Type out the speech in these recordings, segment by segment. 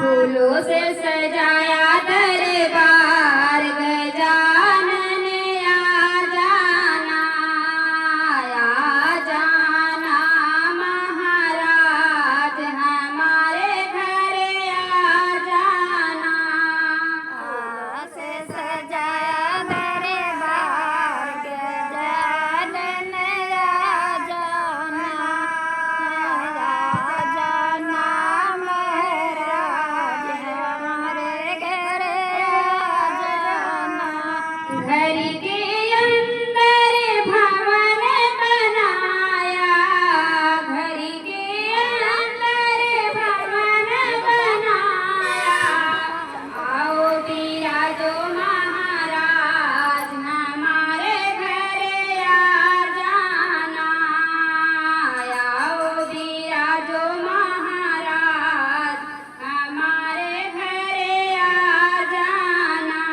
फूलों से सजाया दरबार गजानन आ जाना महाराज हमारे घर आ जाना। से सजाया दरबार गजानन आ जाना महाराज हमारे घर आ जाना। घर के अंदर भवन बनाया घर के अंदर भवन बनाया आओ विराजो महाराज हमारे घर आ जाना आओ विराजो महाराज हमारे घर आ जाना।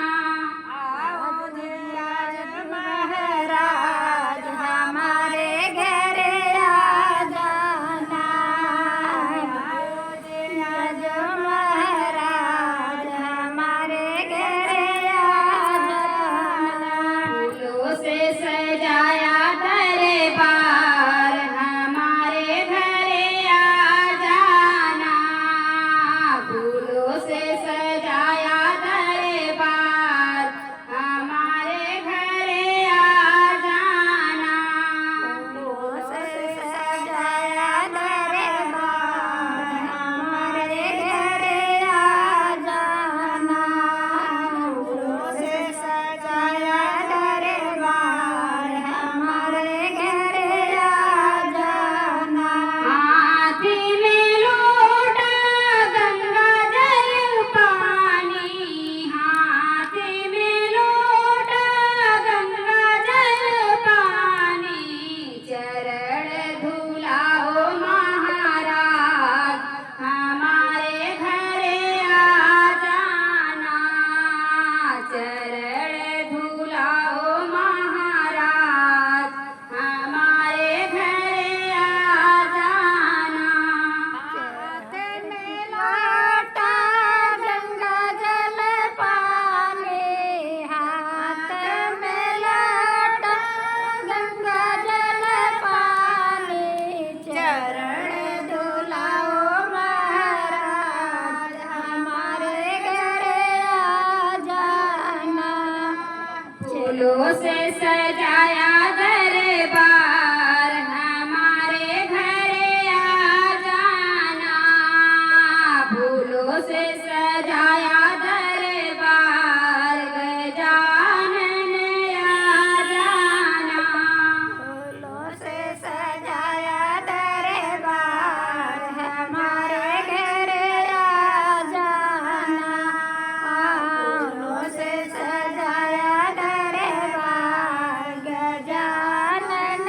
महाराज हमारे घर आ जाना महाराज हमारे घर आ जाना। फूलों से सजाया दरबार हमारे घर आ जाना फूलों से सजाया दरबार हमारे घर आ जाना। फूलों से सजाया दरबार हमारे घर आ जाना। फूलों से सजाया दरबार हमारे घर आ जाना। हाथ में लोटा गंगा जल पानी हाथ में लोटा गंगा जल पानी चरण धुलाओ महाराज हमारे घर आ जाना चरण धुलाओ महाराज हमारे घर आ जाना। हाथ में लोटा गंगा जल पानी हाथ में लोटा गंगा जल पानी चरण धुलाओ महाराज हमारे घर आ जाना। फूलों से सजाया दरबार हमारे घर आ जाना फूलों से सजाया दरबार गजानन आ जाना। फूलों से सजाया दरबार हमारे घर आ जाना। फूलों से सजाया दरबार गजानन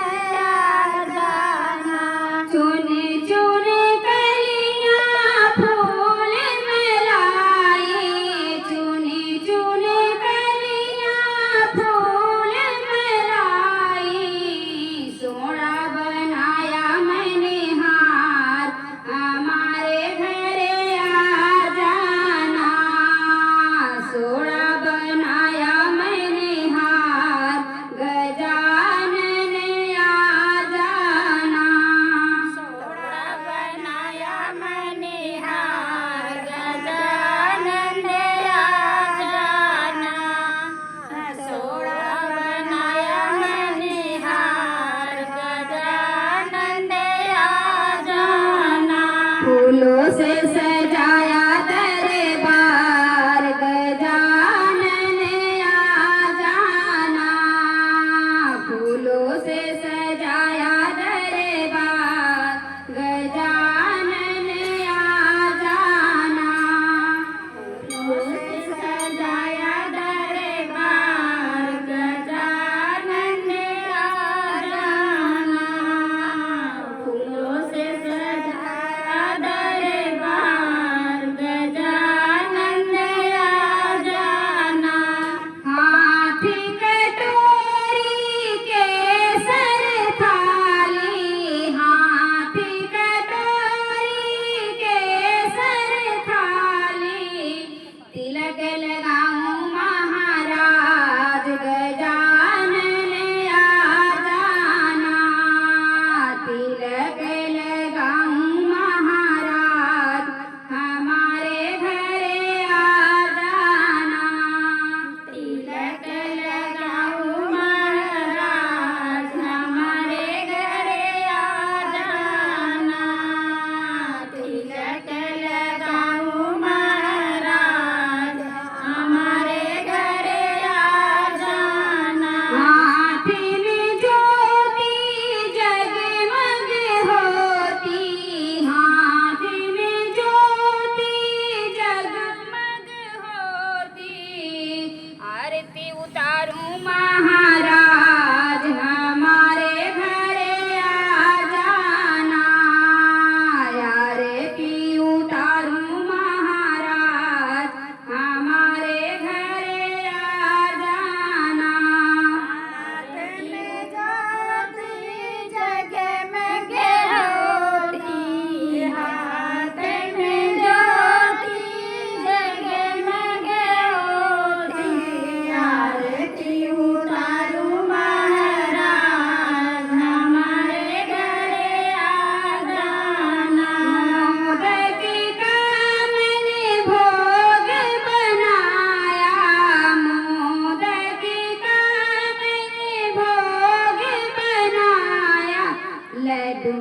तू